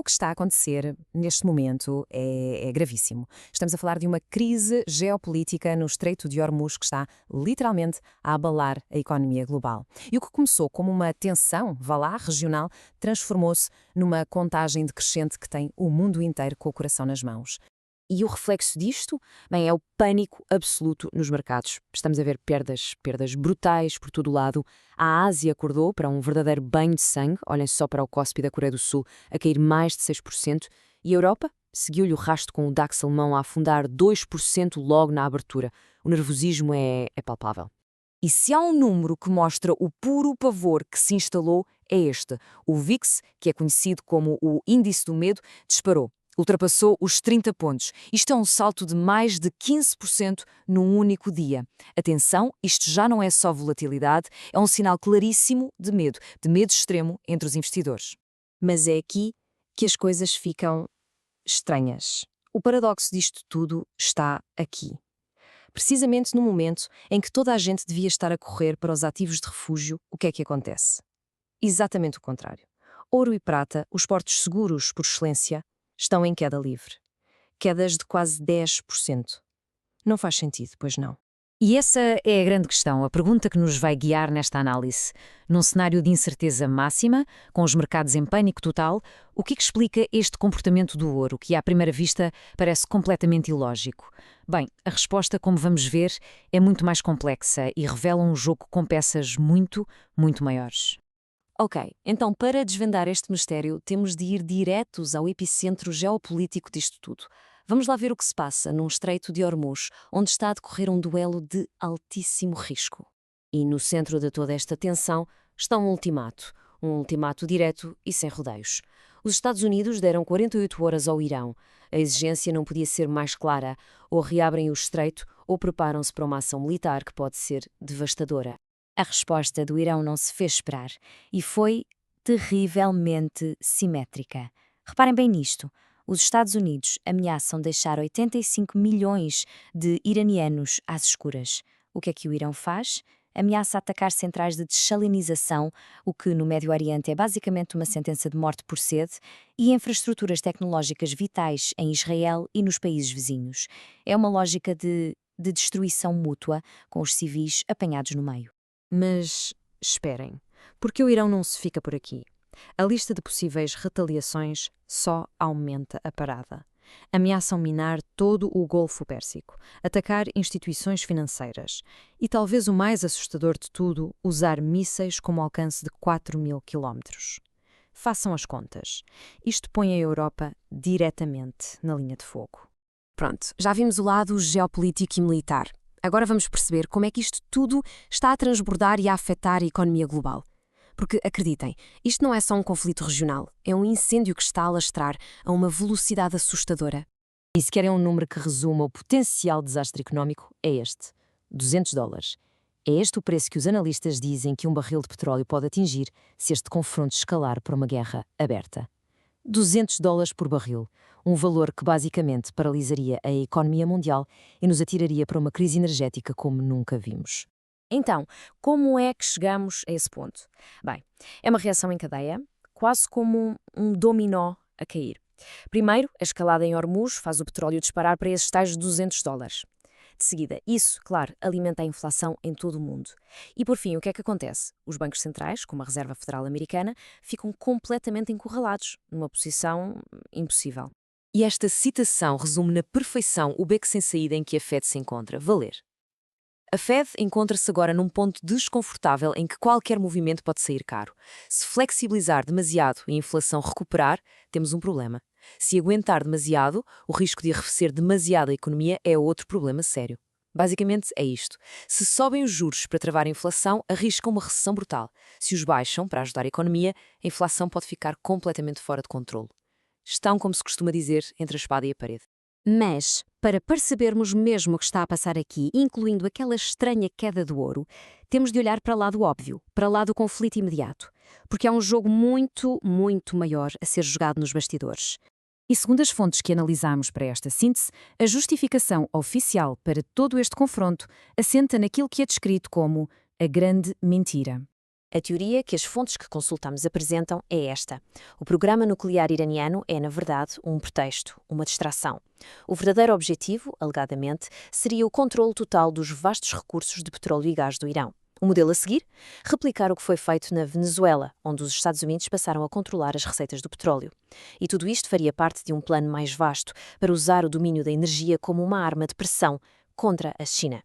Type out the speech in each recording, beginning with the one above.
O que está a acontecer neste momento é gravíssimo. Estamos a falar de uma crise geopolítica no Estreito de Hormuz que está literalmente a abalar a economia global. E o que começou como uma tensão, vá lá, regional, transformou-se numa contagem decrescente que tem o mundo inteiro com o coração nas mãos. E o reflexo disto, bem, é o pânico absoluto nos mercados. Estamos a ver perdas brutais por todo o lado. A Ásia acordou para um verdadeiro banho de sangue, olhem só para o KOSPI da Coreia do Sul, a cair mais de 6%, e a Europa seguiu-lhe o rastro com o DAX alemão a afundar 2% logo na abertura. O nervosismo é palpável. E se há um número que mostra o puro pavor que se instalou, é este. O VIX, que é conhecido como o índice do medo, disparou. Ultrapassou os 30 pontos. Isto é um salto de mais de 15% num único dia. Atenção, isto já não é só volatilidade, é um sinal claríssimo de medo extremo entre os investidores. Mas é aqui que as coisas ficam estranhas. O paradoxo disto tudo está aqui. Precisamente no momento em que toda a gente devia estar a correr para os ativos de refúgio, o que é que acontece? Exatamente o contrário. Ouro e prata, os portos seguros por excelência, estão em queda livre. Quedas de quase 10%. Não faz sentido, pois não. E essa é a grande questão, a pergunta que nos vai guiar nesta análise. Num cenário de incerteza máxima, com os mercados em pânico total, o que explica este comportamento do ouro, que à primeira vista parece completamente ilógico? Bem, a resposta, como vamos ver, é muito mais complexa e revela um jogo com peças muito, muito maiores. Ok, então para desvendar este mistério, temos de ir diretos ao epicentro geopolítico disto tudo. Vamos lá ver o que se passa num Estreito de Hormuz, onde está a decorrer um duelo de altíssimo risco. E no centro de toda esta tensão está um ultimato direto e sem rodeios. Os Estados Unidos deram 48 horas ao Irão. A exigência não podia ser mais clara: ou reabrem o Estreito ou preparam-se para uma ação militar que pode ser devastadora. A resposta do Irão não se fez esperar e foi terrivelmente simétrica. Reparem bem nisto. Os Estados Unidos ameaçam deixar 85 milhões de iranianos às escuras. O que é que o Irão faz? Ameaça atacar centrais de dessalinização, o que no Médio Oriente é basicamente uma sentença de morte por sede, e infraestruturas tecnológicas vitais em Israel e nos países vizinhos. É uma lógica de destruição mútua, com os civis apanhados no meio. Mas esperem, porque o Irão não se fica por aqui. A lista de possíveis retaliações só aumenta a parada. Ameaçam minar todo o Golfo Pérsico, atacar instituições financeiras e, talvez o mais assustador de tudo, usar mísseis com um alcance de 4.000 quilómetros. Façam as contas. Isto põe a Europa diretamente na linha de fogo. Pronto, já vimos o lado geopolítico e militar. Agora vamos perceber como é que isto tudo está a transbordar e a afetar a economia global. Porque, acreditem, isto não é só um conflito regional, é um incêndio que está a alastrar a uma velocidade assustadora. E se querem um número que resuma o potencial desastre económico, é este: $200. É este o preço que os analistas dizem que um barril de petróleo pode atingir se este confronto escalar para uma guerra aberta. $200 por barril, um valor que basicamente paralisaria a economia mundial e nos atiraria para uma crise energética como nunca vimos. Então, como é que chegamos a esse ponto? Bem, é uma reação em cadeia, quase como um dominó a cair. Primeiro, a escalada em Hormuz faz o petróleo disparar para esses tais $200. De seguida, isso, claro, alimenta a inflação em todo o mundo. E por fim, o que é que acontece? Os bancos centrais, como a Reserva Federal Americana, ficam completamente encurralados, numa posição impossível. E esta citação resume na perfeição o beco sem saída em que a Fed se encontra. Valer. A Fed encontra-se agora num ponto desconfortável em que qualquer movimento pode sair caro. Se flexibilizar demasiado e a inflação recuperar, temos um problema. Se aguentar demasiado, o risco de arrefecer demasiado a economia é outro problema sério. Basicamente é isto. Se sobem os juros para travar a inflação, arriscam uma recessão brutal. Se os baixam para ajudar a economia, a inflação pode ficar completamente fora de controle. Estão, como se costuma dizer, entre a espada e a parede. Mas, para percebermos mesmo o que está a passar aqui, incluindo aquela estranha queda do ouro, temos de olhar para lá do óbvio, para lá do conflito imediato, porque há um jogo muito, muito maior a ser jogado nos bastidores. E segundo as fontes que analisamos para esta síntese, a justificação oficial para todo este confronto assenta naquilo que é descrito como a grande mentira. A teoria que as fontes que consultamos apresentam é esta. O programa nuclear iraniano é, na verdade, um pretexto, uma distração. O verdadeiro objetivo, alegadamente, seria o controle total dos vastos recursos de petróleo e gás do Irão. O modelo a seguir? Replicar o que foi feito na Venezuela, onde os Estados Unidos passaram a controlar as receitas do petróleo. E tudo isto faria parte de um plano mais vasto para usar o domínio da energia como uma arma de pressão contra a China.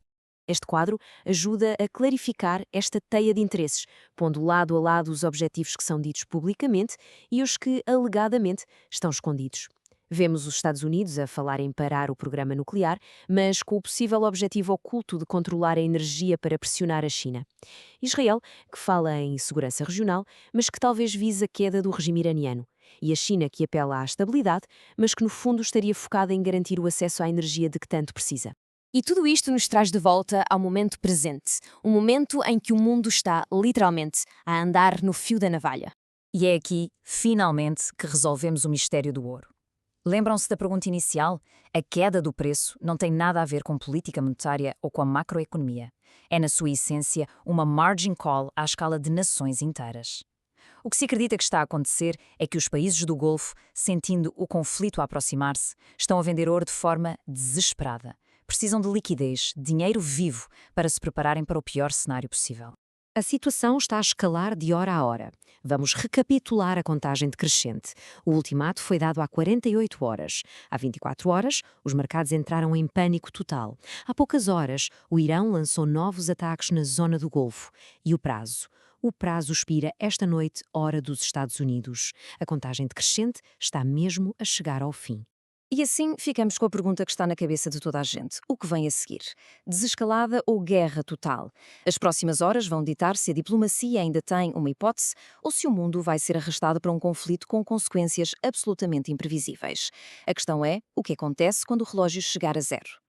Este quadro ajuda a clarificar esta teia de interesses, pondo lado a lado os objetivos que são ditos publicamente e os que, alegadamente, estão escondidos. Vemos os Estados Unidos a falar em parar o programa nuclear, mas com o possível objetivo oculto de controlar a energia para pressionar a China. Israel, que fala em segurança regional, mas que talvez vise a queda do regime iraniano. E a China, que apela à estabilidade, mas que no fundo estaria focada em garantir o acesso à energia de que tanto precisa. E tudo isto nos traz de volta ao momento presente, um momento em que o mundo está, literalmente, a andar no fio da navalha. E é aqui, finalmente, que resolvemos o mistério do ouro. Lembram-se da pergunta inicial? A queda do preço não tem nada a ver com política monetária ou com a macroeconomia. É, na sua essência, uma margin call à escala de nações inteiras. O que se acredita que está a acontecer é que os países do Golfo, sentindo o conflito a aproximar-se, estão a vender ouro de forma desesperada. Precisam de liquidez, dinheiro vivo, para se prepararem para o pior cenário possível. A situação está a escalar de hora a hora. Vamos recapitular a contagem decrescente. O ultimato foi dado há 48 horas. Há 24 horas, os mercados entraram em pânico total. Há poucas horas, o Irão lançou novos ataques na zona do Golfo. E o prazo? O prazo expira esta noite, hora dos Estados Unidos. A contagem decrescente está mesmo a chegar ao fim. E assim ficamos com a pergunta que está na cabeça de toda a gente. O que vem a seguir? Desescalada ou guerra total? As próximas horas vão ditar se a diplomacia ainda tem uma hipótese ou se o mundo vai ser arrastado para um conflito com consequências absolutamente imprevisíveis. A questão é, o que acontece quando o relógio chegar a zero?